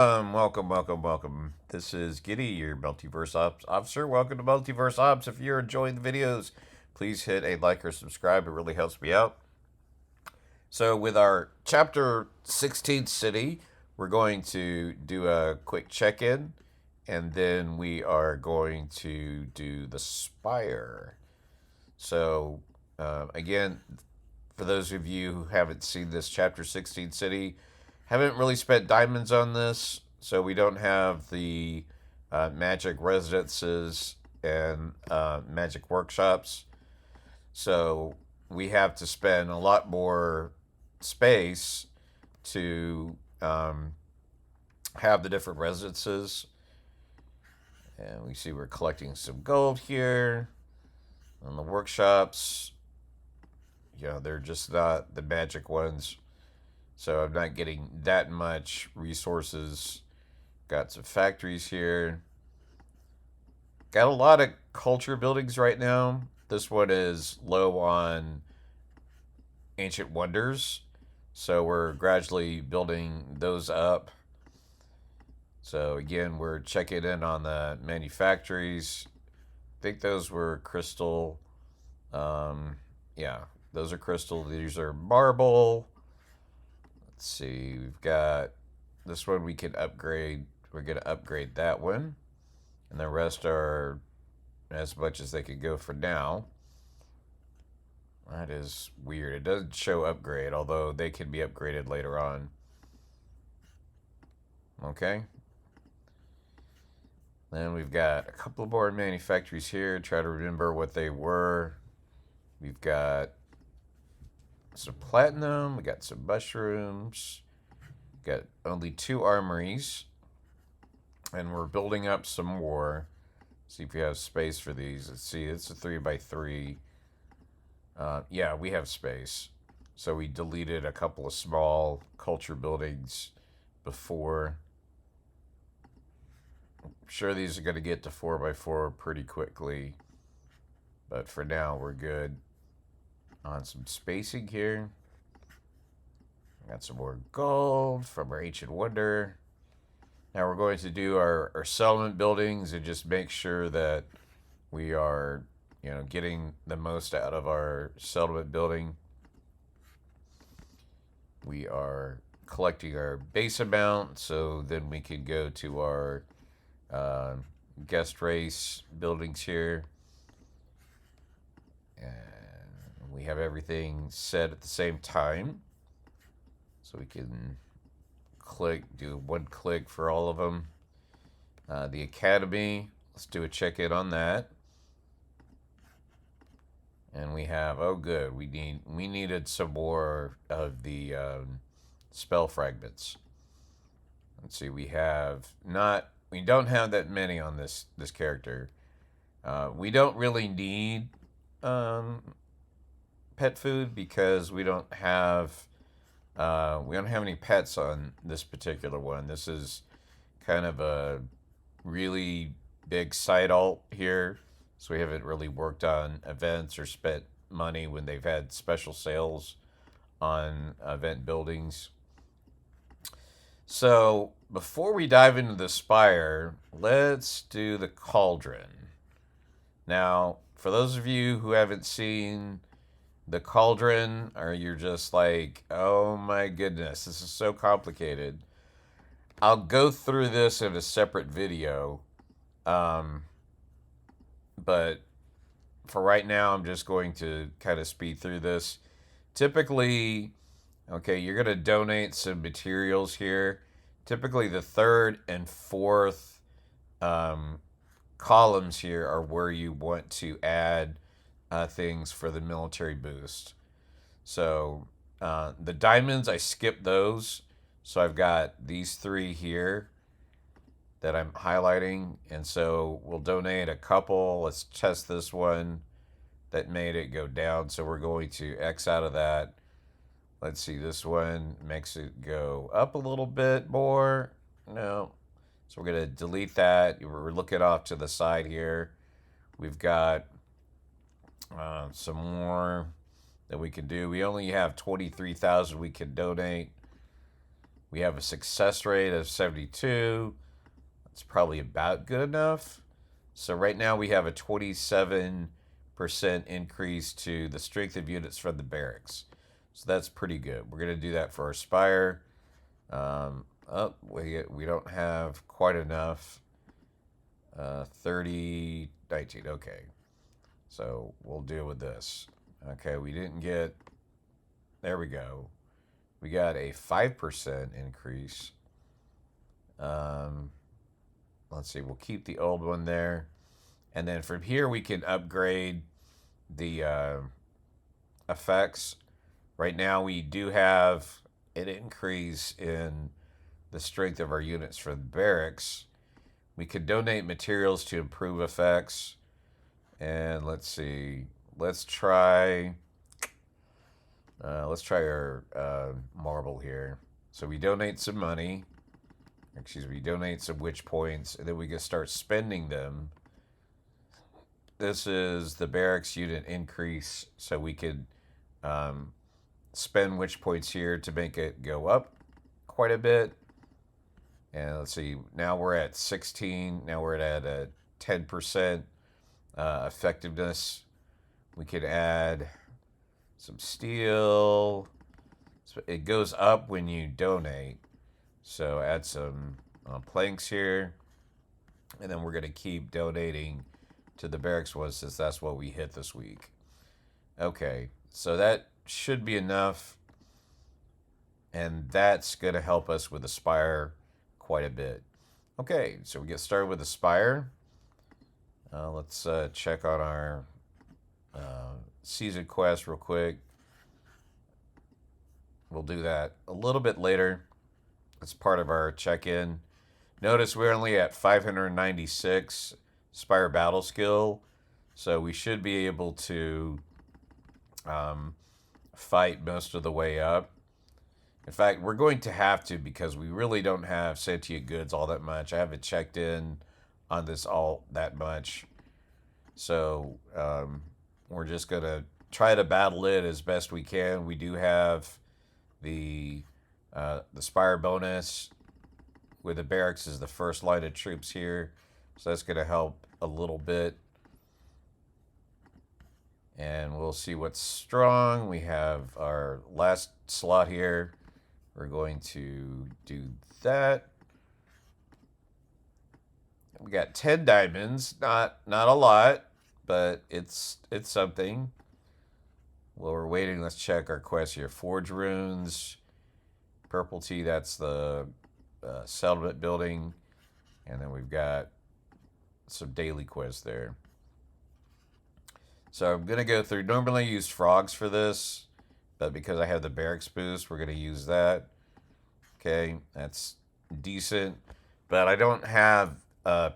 Welcome. This is Giddy, your Multiverse Ops officer. Welcome to Multiverse Ops. If you're enjoying the videos, please hit a like or subscribe. It really helps me out. So, with our chapter 16 city, we're going to do a quick check in, and then we are going to do the Spire. So, again, for those of you who haven't seen this chapter 16 city, haven't really spent diamonds on this, so we don't have the magic residences and magic workshops. So we have to spend a lot more space to have the different residences. And we see we're collecting some gold here on the workshops. They're just not the magic ones. So I'm not getting that much resources. Got some factories here. Got a lot of culture buildings right now. This one is low on ancient wonders. So we're gradually building those up. So again, we're checking in on the manufactories. I think those were crystal. Yeah, those are crystal. These are marble. Let's see. We've got this one we can upgrade. We're going to upgrade that one. And the rest are as much as they could go for now. That is weird. It doesn't show upgrade, although they can be upgraded later on. Okay. Then we've got a couple of more manufactories here. Try to remember what they were. We've got some platinum. We got some mushrooms. Got only 2 armories. And we're building up some more. See if we have space for these. Let's see. It's a 3x3. Yeah, we have space. So we deleted a couple of small culture buildings before. I'm sure these are going to get to 4x4 pretty quickly. But for now, we're good on some spacing here. Got some more gold from our ancient wonder. Now we're going to do our settlement buildings and just make sure that we are, getting the most out of our settlement building. We are collecting our base amount, so then we can go to our guest race buildings here. And we have everything set at the same time. So we can do 1 click for all of them. The academy, let's do a check-in on that. And we have, oh good, we needed some more of the spell fragments. Let's see, we don't have that many on this character. We don't really need pet food because we don't have any pets on this particular one. This is kind of a really big side alt here, so we haven't really worked on events or spent money when they've had special sales on event buildings. So before we dive into the Spire, let's do the Cauldron. Now, for those of you who haven't seen the Cauldron, or you're just like, oh my goodness, this is so complicated, I'll go through this in a separate video. But for right now, I'm just going to kind of speed through this. Typically, okay, you're going to donate some materials here. Typically, the 3rd and 4th columns here are where you want to add things for the military boost. So the diamonds, I skipped those. So I've got these 3 here that I'm highlighting. And so we'll donate a couple. Let's test this one that made it go down. So we're going to X out of that. Let's see, this one makes it go up a little bit more. No. So we're going to delete that. We're looking off to the side here. We've got some more that we can do. We only have 23,000 we can donate. We have a success rate of 72. That's probably about good enough. So right now we have a 27% increase to the strength of units from the barracks. So that's pretty good. We're going to do that for our Spire. We don't have quite enough. 30, 19. Okay. So we'll deal with this. Okay, we didn't get. There we go. We got a 5% increase. Let's see. We'll keep the old one there. And then from here, we can upgrade the effects. Right now, we do have an increase in the strength of our units for the barracks. We could donate materials to improve effects. And let's see. Let's try our marble here. So we donate some money. We donate some witch points, and then we can start spending them. This is the barracks unit increase, so we could spend witch points here to make it go up quite a bit. And let's see, now we're at 16. Now we're at a 10% effectiveness. We could add some steel. So it goes up when you donate. So add some planks here. And then we're going to keep donating to the barracks ones since that's what we hit this week. Okay, so that should be enough. And that's going to help us with the Spire quite a bit. Okay, so we get started with the Spire. Let's check on our season quest real quick. We'll do that a little bit later. It's part of our check-in. Notice we're only at 596 Spire battle skill, so we should be able to fight most of the way up. In fact, we're going to have to because we really don't have sentient goods all that much. I haven't checked in on this all that much. So we're just going to try to battle it as best we can. We do have the Spire bonus with the barracks is the first line of troops here. So that's going to help a little bit. And we'll see what's strong. We have our last slot here. We're going to do that. We got 10 diamonds. Not a lot, but it's something. While we're waiting, let's check our quest here. Forge runes. Purple tea, that's the settlement building. And then we've got some daily quests there. So I'm going to go through. Normally I use frogs for this, but because I have the barracks boost, we're going to use that. Okay, that's decent. But I don't have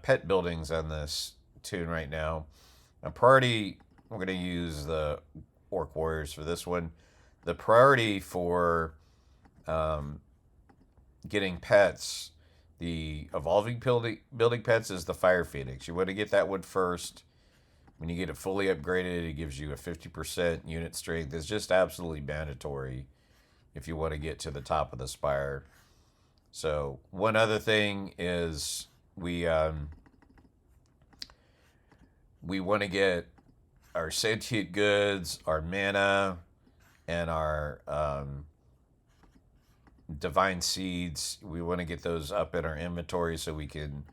pet buildings on this tune right now. A priority, we're going to use the Orc Warriors for this one. The priority for getting pets, the evolving building pets, is the Fire Phoenix. You want to get that one first. When you get it fully upgraded, it gives you a 50% unit strength. It's just absolutely mandatory if you want to get to the top of the Spire. So one other thing is we want to get our sentient goods, our mana, and our divine seeds. We want to get those up in our inventory so we can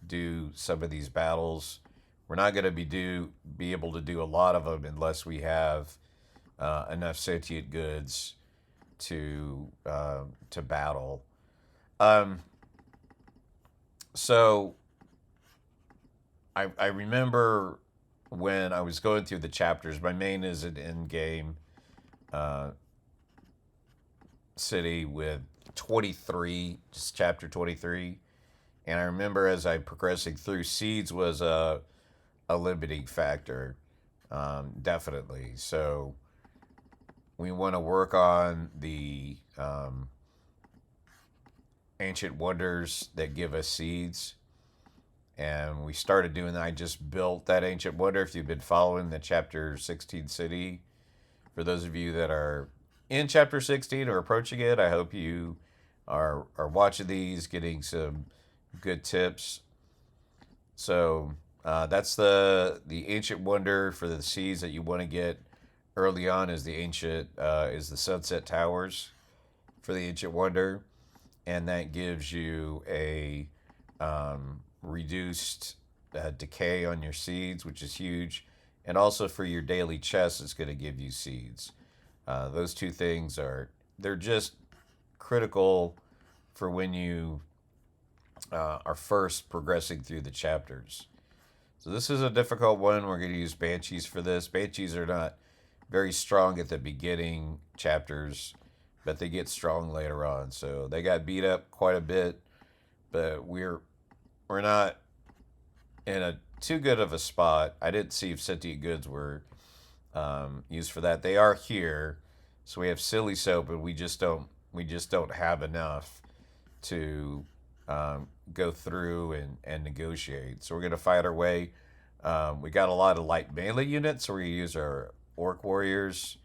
do some of these battles. We're not going to be able to do a lot of them unless we have enough sentient goods to battle. So I remember when I was going through the chapters. My main is an in-game city with 23, just chapter 23. And I remember as I'm progressing through, seeds was a limiting factor, definitely. So we want to work on the ancient wonders that give us seeds. And we started doing that. I just built that ancient wonder. If you've been following the chapter 16 city, for those of you that are in chapter 16 or approaching it, I hope you are watching these, getting some good tips. So that's the ancient wonder for the seeds that you want to get early on is is the Sunset Towers for the ancient wonder, and that gives you a reduced decay on your seeds, which is huge, and also for your daily chest, it's going to give you seeds. Those two things they're just critical for when you are first progressing through the chapters. So this is a difficult one. We're going to use banshees for this. Banshees are not very strong at the beginning chapters, but they get strong later on. So they got beat up quite a bit, but we're not in a too good of a spot. I didn't see if sentient goods were used for that. They are here, so we have silly soap, and we just don't have enough to go through and negotiate. So we're gonna fight our way. We got a lot of light melee units, so we use our orc warriors.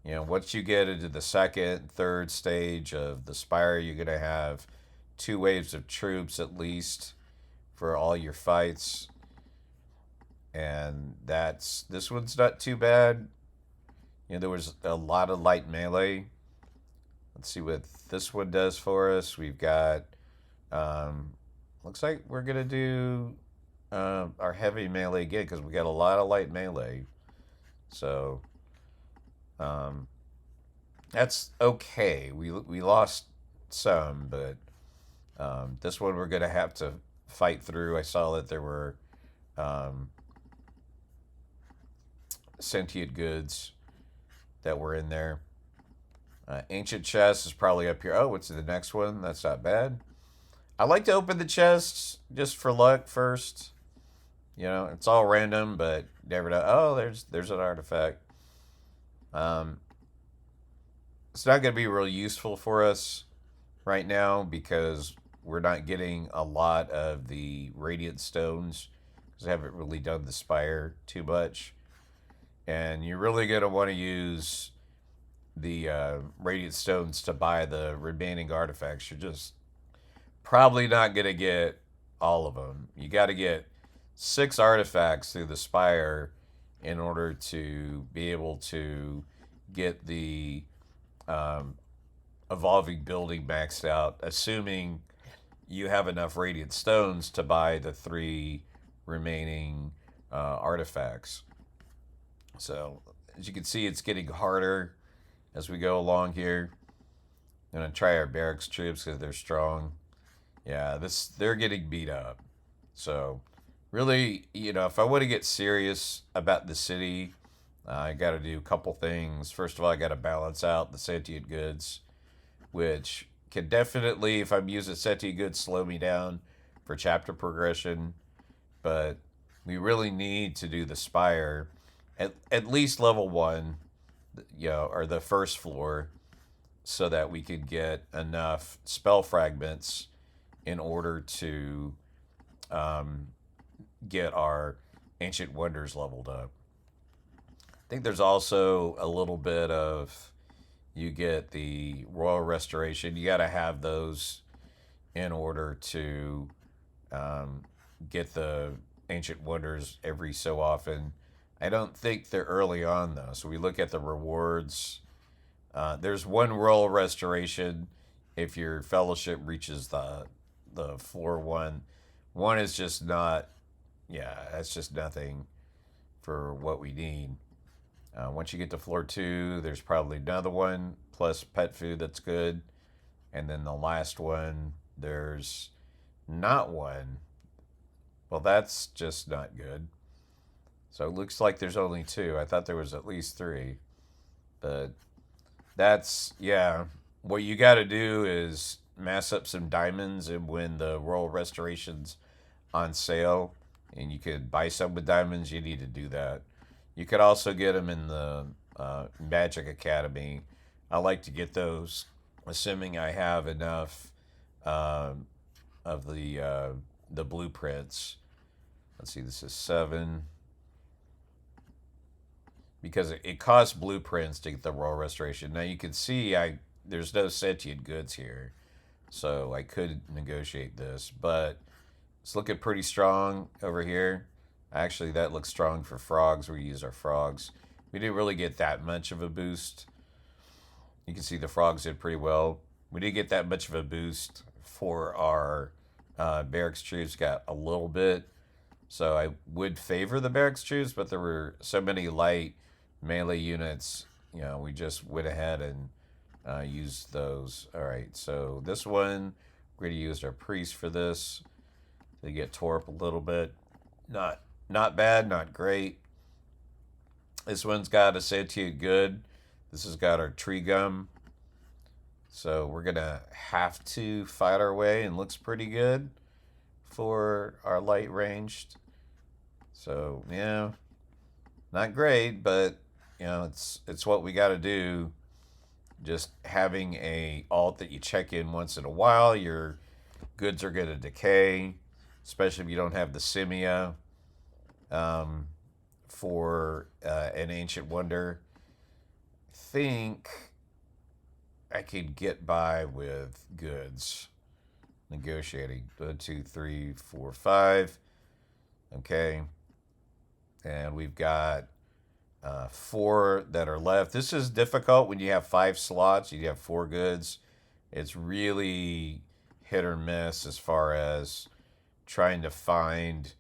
You know, once you get into the second, third stage of the Spire, you're gonna have 2 waves of troops at least for all your fights, and this one's not too bad. You know, there was a lot of light melee. Let's see what this one does for us. We've got, looks like we're gonna do our heavy melee again because we got a lot of light melee. So that's okay. We lost some, but this one we're gonna have to fight through. I saw that there were um, sentient goods that were in there. Ancient chest is probably up here. Oh, what's the next one? That's not bad. I like to open the chests just for luck first. You know, it's all random, but never know. Oh, there's an artifact. Um, it's not going to be real useful for us right now because we're not getting a lot of the radiant stones because I haven't really done the spire too much. And you're really going to want to use the radiant stones to buy the remaining artifacts. You're just probably not going to get all of them. You got to get 6 artifacts through the spire in order to be able to get the um, evolving building maxed out, assuming you have enough radiant stones to buy the 3 remaining artifacts. So as you can see, it's getting harder as we go along here. I'm gonna try our barracks troops because they're strong. Yeah, they're getting beat up. So really, you know, if I want to get serious about the city, I got to do a couple things. First of all, I got to balance out the sentient goods, which can definitely, if I'm using sentient goods, slow me down for chapter progression. But we really need to do the spire at least level 1, you know, or the first floor, so that we could get enough spell fragments in order to get our ancient wonders leveled up. I think there's also a little bit of you get the royal restoration. You got to have those in order to get the ancient wonders every so often. I don't think they're early on though. So we look at the rewards. There's 1 royal restoration if your fellowship reaches the floor 1. 1 is just not. Yeah, that's just nothing for what we need. Once you get to floor 2, there's probably another one plus pet food that's good, and then the last one there's not one. Well, that's just not good. So it looks like there's only 2. I thought there was at least 3, but that's, yeah. What you got to do is mass up some diamonds, and when the royal restoration's on sale and you could buy some with diamonds, you need to do that. You could also get them in the Magic Academy. I like to get those, assuming I have enough of the blueprints. Let's see, this is 7. Because it costs blueprints to get the royal restoration. Now you can see there's no sentient goods here. So I could negotiate this, but it's looking pretty strong over here. Actually, that looks strong for frogs. We use our frogs. We didn't really get that much of a boost. You can see the frogs did pretty well. We didn't get that much of a boost for our barracks troops. Got a little bit. So I would favor the barracks troops, but there were so many light melee units. You know, we just went ahead and used those. All right, so this one, we're going to use our priest for this. They get tore up a little bit. Not bad, not great. This one's got a sentient good. This has got our tree gum. So we're going to have to fight our way, and looks pretty good for our light ranged. So, yeah, not great, but, you know, it's what we got to do. Just having a alt that you check in once in a while, your goods are going to decay, especially if you don't have the Simia for an Ancient Wonder. I think I could get by with goods. Negotiating. 1, 2, 3, 4, 5. Okay. And we've got 4 that are left. This is difficult when you have 5 slots. You have 4 goods. It's really hit or miss as far as trying to find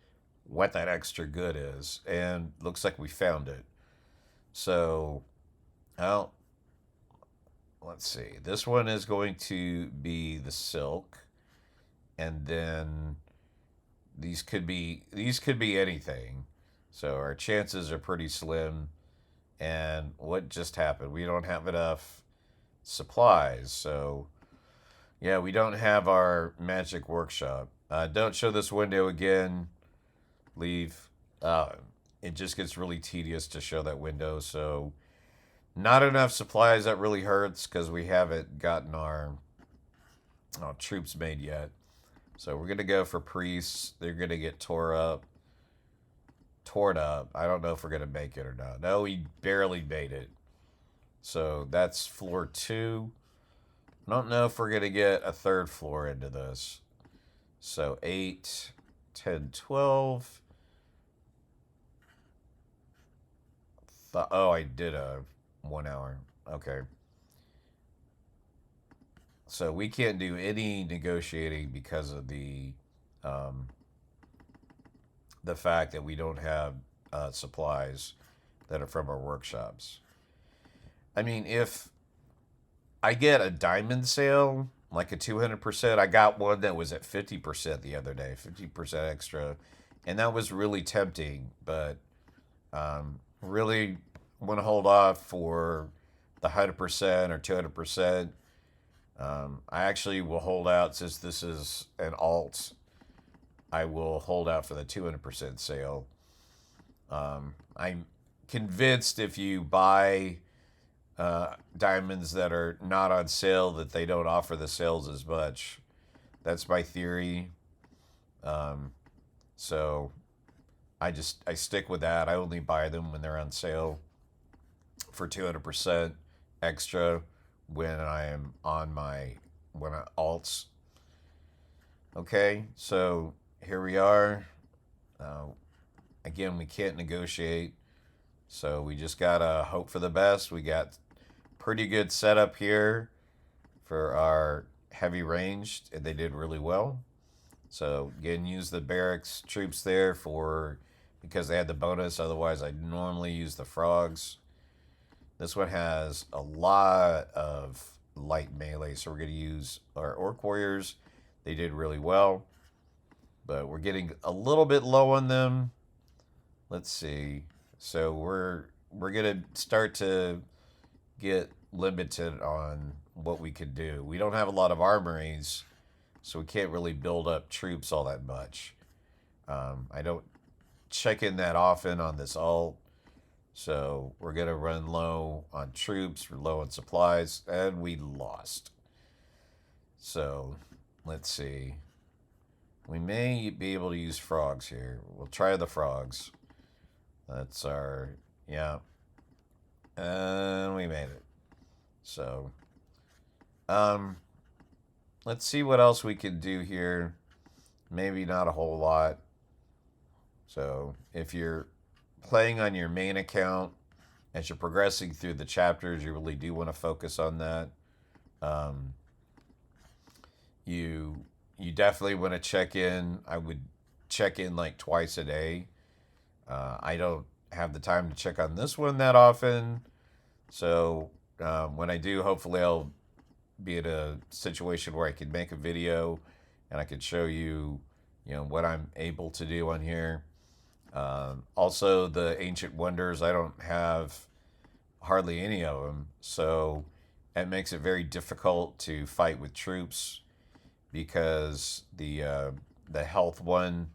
what that extra good is. And looks like we found it. So, well, let's see. This one is going to be the silk. And then these could be anything. So our chances are pretty slim. And what just happened? We don't have enough supplies. So yeah, we don't have our magic workshop. Don't show this window again. Leave. It just gets really tedious to show that window. So not enough supplies. That really hurts because we haven't gotten our troops made yet. So we're going to go for priests. They're going to get torn up. I don't know if we're going to make it or not. No, we barely made it. So that's floor 2. I don't know if we're going to get a 3rd floor into this. So 8, 10, 12. Oh, I did a 1 hour. Okay. So we can't do any negotiating because of the fact that we don't have supplies that are from our workshops. I mean, if I get a diamond sale, like a 200%, I got one that was at 50% the other day, 50% extra, and that was really tempting, but really want to hold off for the 100% or 200%. I actually will hold out since this is an alt. I will hold out for the 200% sale. I'm convinced if you buy diamonds that are not on sale that they don't offer the sales as much. That's my theory. So I stick with that. I only buy them when they're on sale for 200% extra when I am on my alts. Okay, so here we are. Again, we can't negotiate, so we just gotta hope for the best. We got pretty good setup here for our heavy ranged, and they did really well. So again, use the barracks troops there because they had the bonus. Otherwise, I'd normally use the frogs. This one has a lot of light melee, so we're going to use our orc warriors. They did really well, but we're getting a little bit low on them. Let's see. So we're going to start to get limited on what we could do. We don't have a lot of armories, so we can't really build up troops all that much. I don't check in that often on this alt. So we're going to run low on troops, we're low on supplies, and we lost. So let's see. We may be able to use frogs here. We'll try the frogs. That's our, yeah. And we made it. So, let's see what else we can do here. Maybe not a whole lot. So if you're playing on your main account, as you're progressing through the chapters, you really do want to focus on that. Um, you definitely want to check in. I would check in like twice a day. I don't have the time to check on this one that often, so when I do, hopefully I'll be in a situation where I can make a video and I can show you, what I'm able to do on here. Also, the ancient wonders, I don't have hardly any of them, so it makes it very difficult to fight with troops because the health one,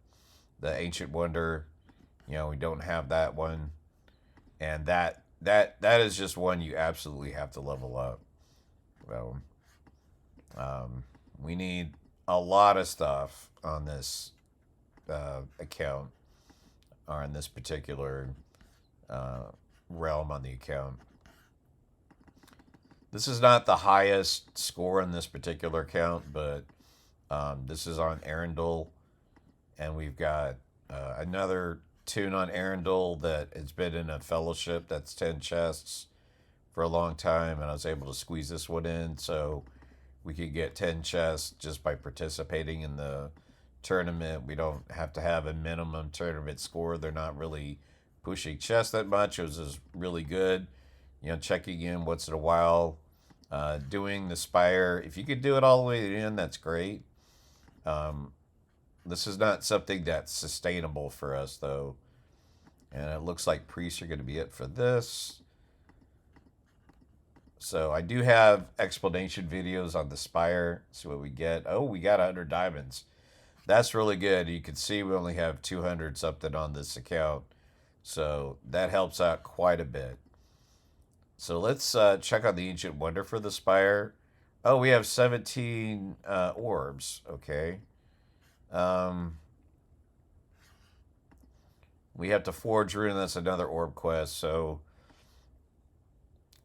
the ancient wonder, we don't have that one, and that is just one you absolutely have to level up. So we need a lot of stuff on this account, or in this particular uh, realm on the account. This is not the highest score on this particular account, but this is on Arundel, and we've got another tune on Arundel that has been in a fellowship that's 10 chests for a long time, and I was able to squeeze this one in, so we could get 10 chests just by participating in the tournament. We don't have to have a minimum tournament score. They're not really pushing chests that much. It was just really good. Checking in once in a while. Doing the Spire. If you could do it all the way to the end, that's great. This is not something that's sustainable for us, though. And it looks like priests are going to be it for this. So I do have explanation videos on the Spire. See what we get. Oh, we got 100 diamonds. That's really good. You can see we only have 200 something on this account. So that helps out quite a bit. So let's check on the Ancient Wonder for the Spire. Oh, we have 17 orbs. Okay. We have to forge rune. That's another orb quest. So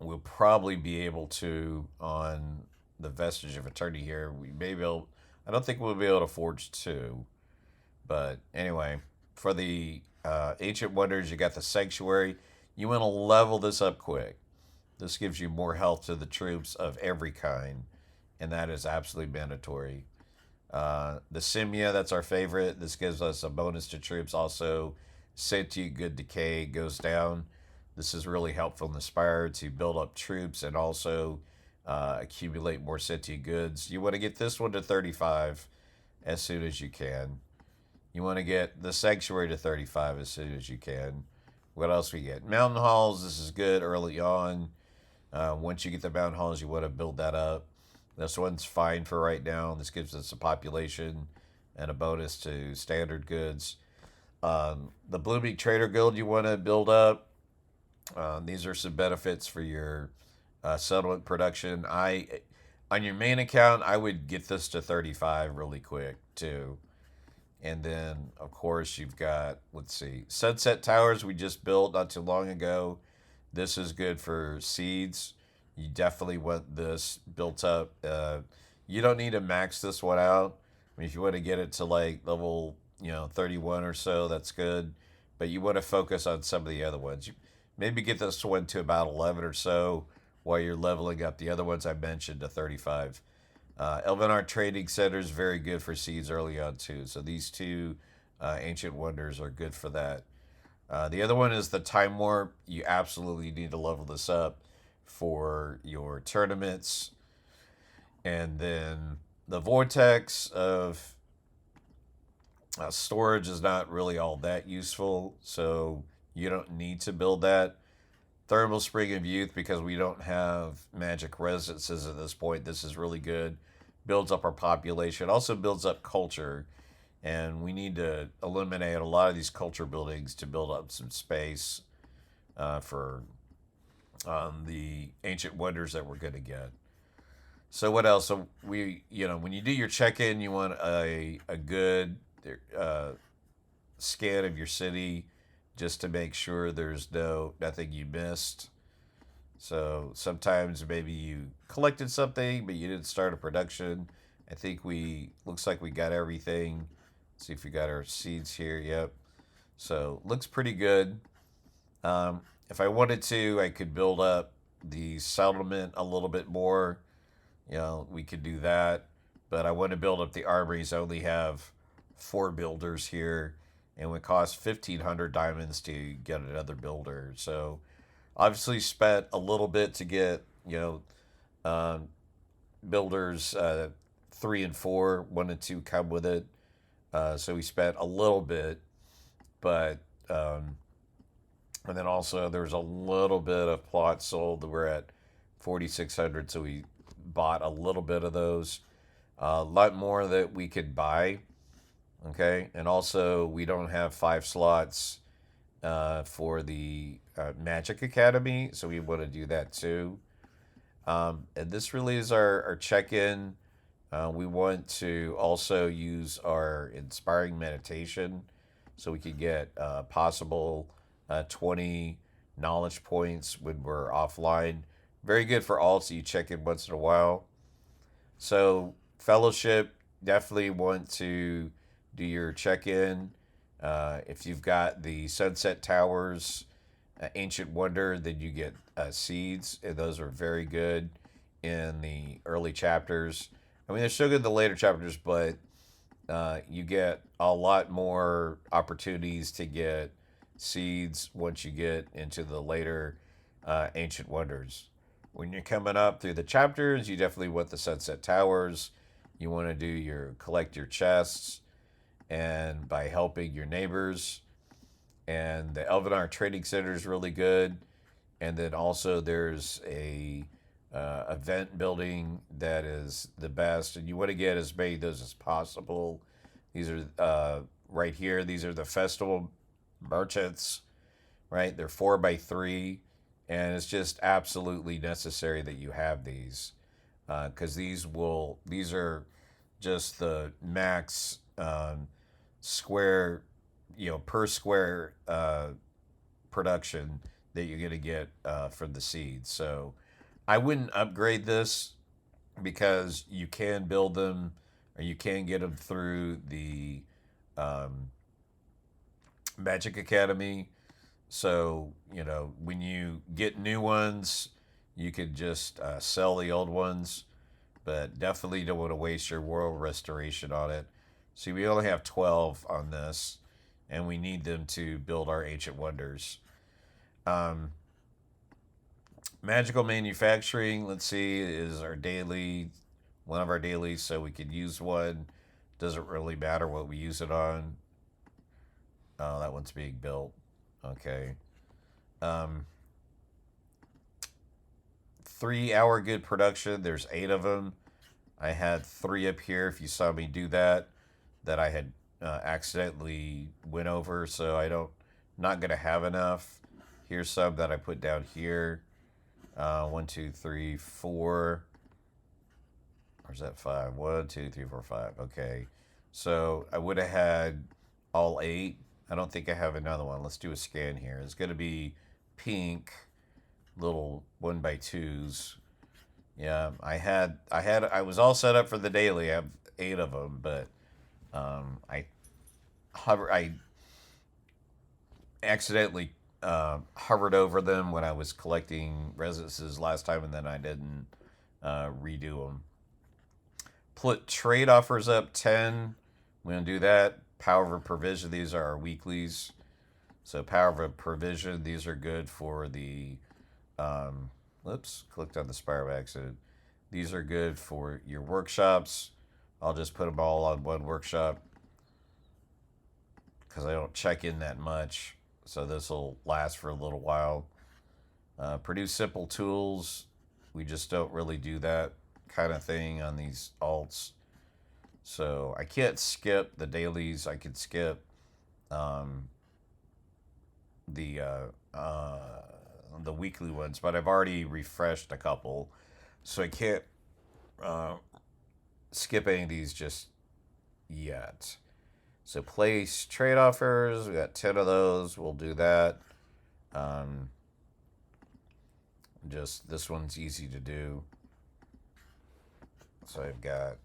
we'll probably be able to, on the Vestige of Eternity here, we may be able, I don't think we'll be able to forge two. But anyway, for the Ancient Wonders, you got the Sanctuary. You want to level this up quick. This gives you more health to the troops of every kind, and that is absolutely mandatory. The Simia, that's our favorite. This gives us a bonus to troops. Also, Sentient Good Decay goes down. This is really helpful in the Spire to build up troops and also accumulate more sentient goods. You want to get this one to 35 as soon as you can. You want to get the Sanctuary to 35 as soon as you can. What else we get? Mountain Halls, this is good early on. Once you get the Mountain Halls, you want to build that up. This one's fine for right now. This gives us a population and a bonus to standard goods. The Blooming Trader Guild you want to build up. These are some benefits for your settlement production. On your main account, I would get this to 35 really quick too. And then, of course, you've got, let's see, Sunset Towers we just built not too long ago. This is good for seeds. You definitely want this built up. You don't need to max this one out. I mean, if you want to get it to like level, 31 or so, that's good. But you want to focus on some of the other ones. Maybe get this one to about 11 or so while you're leveling up the other ones I mentioned to 35. Elvenar Trading Center is very good for seeds early on too. So these two Ancient Wonders are good for that. The other one is the Time Warp. You absolutely need to level this up for your tournaments. And then the Vortex of storage is not really all that useful, so you don't need to build that. Thermal Spring of Youth, because we don't have magic residences at this point, this is really good. Builds up our population, also builds up culture, and we need to eliminate a lot of these culture buildings to build up some space for the Ancient Wonders that we're going to get. So what else? So when you do your check-in, you want a good scan of your city just to make sure there's nothing you missed. So sometimes maybe you collected something, but you didn't start a production, I think looks like we got everything. Let's see if we got our seeds here. Yep. So looks pretty good. If I wanted to, I could build up the settlement a little bit more. We could do that. But I want to build up the armories. I only have 4 builders here, and it would cost 1,500 diamonds to get another builder. So obviously spent a little bit to get, um, builders 3 and 4, 1 and 2 come with it. So we spent a little bit, but and then also there's a little bit of plots sold. We're at 4,600, so we bought a little bit of those. A lot more that we could buy. Okay, and also we don't have 5 slots for the Magic Academy, so we want to do that too. And this really is our check-in. We want to also use our inspiring meditation so we can get possible 20 knowledge points when we're offline. Very good for all, so you check in once in a while. So fellowship, definitely want to do your check-in. If you've got the Sunset Towers Ancient Wonder, then you get seeds, and those are very good in the early chapters. I mean, they're still good in the later chapters, but you get a lot more opportunities to get seeds once you get into the later Ancient Wonders. When you're coming up through the chapters, you definitely want the Sunset Towers. You want to collect your chests, and by helping your neighbors. And the Elvenar Trading Center is really good. And then also there's a event building that is the best, and you want to get as many of those as possible. These are right here. These are the festival merchants, right? They're 4x3, and it's just absolutely necessary that you have these, because these are just the max square, per square production that you're going to get from the seeds. So I wouldn't upgrade this because you can build them, or you can get them through the Magic Academy. So, when you get new ones, you could just sell the old ones, but definitely don't want to waste your world restoration on it. See, we only have 12 on this, and we need them to build our Ancient Wonders. Magical manufacturing, let's see, is one of our dailies, so we could use one. Doesn't really matter what we use it on. Oh, that one's being built. Okay. 3-hour good production. There's 8 of them. I had 3 up here. If you saw me do that I had accidentally went over, so not gonna have enough. Here's some that I put down here. 1, 2, 3, 4. Where's that 5? 1, 2, 3, 4, 5. Okay, so I would have had all 8. I don't think I have another one. Let's do a scan here. It's gonna be pink, little 1x2s. Yeah, I was all set up for the daily. I have 8 of them, but I accidentally hovered over them when I was collecting residences last time, and then I didn't redo them. Put trade offers up 10. We're gonna do that. Power of provision. These are our weeklies. So power of provision. These are good for the. Clicked on the SPIRE by accident. These are good for your workshops. I'll just put them all on one workshop because I don't check in that much. So this will last for a little while. Produce simple tools. We just don't really do that kind of thing on these alts. So I can't skip the dailies. I could skip the weekly ones, but I've already refreshed a couple, so I can't skip any of these just yet. So place trade offers. We got 10 of those. We'll do that. Just this one's easy to do. So I've got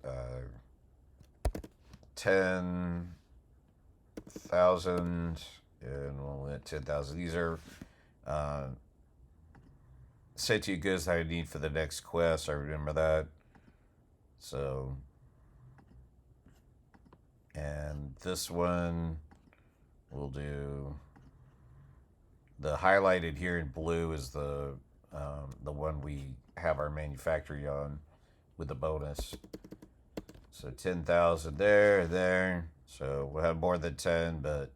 10,000 and we'll hit 10,000. These are uh, sent goods that I need for the next quest. I remember that. So, and this one we'll do. The highlighted here in blue is the one we have our manufacturing on with the bonus. So 10,000 there, there. So we'll have more than 10, but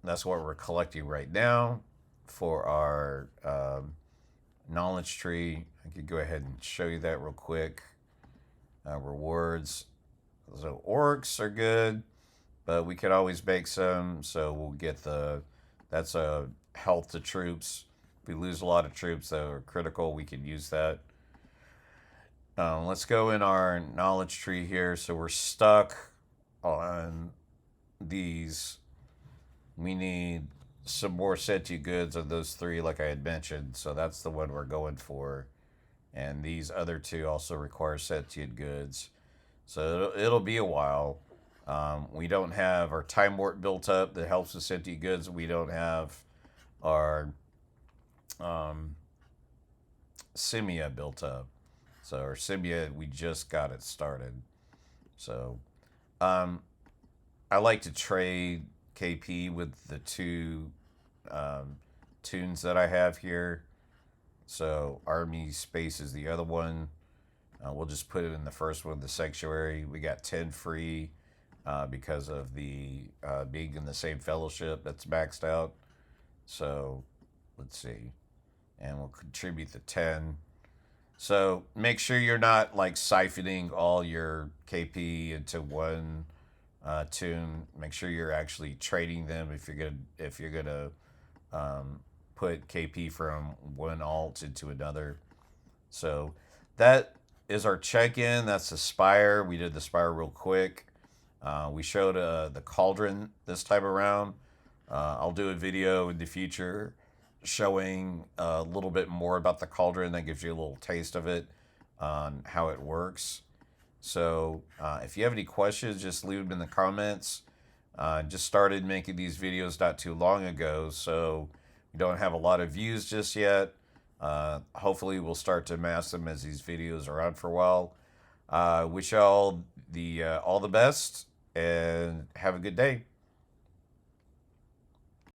that's what we're collecting right now for our knowledge tree. I could go ahead and show you that real quick. Rewards. So orcs are good, but we could always make some. So we'll get that's a health to troops. If we lose a lot of troops that are critical, we can use that. Let's go in our knowledge tree here. So we're stuck on these. We need some more sentient goods of those three, like I had mentioned. So that's the one we're going for. And these other two also require sentient goods. So it'll be a while. We don't have our time warp built up that helps with sentient goods. We don't have our Simia built up. So our Simia, we just got it started. So I like to trade KP with the two tunes that I have here. So Army Space is the other one. We'll just put it in the first one, the Sanctuary. We got 10 free because of the being in the same fellowship that's maxed out. So let's see. And we'll contribute the 10. So make sure you're not like siphoning all your KP into one tune. Make sure you're actually trading them if you're gonna put KP from one alt into another. So that is our check-in. That's the Spire. We did the Spire real quick. We showed the Cauldron this time around. I'll do a video in the future showing a little bit more about the Cauldron. That gives you a little taste of it on how it works. So if you have any questions, just leave them in the comments. Just started making these videos not too long ago, so we don't have a lot of views just yet. Hopefully we'll start to amass them as these videos are on for a while. Wish y'all all the best and have a good day.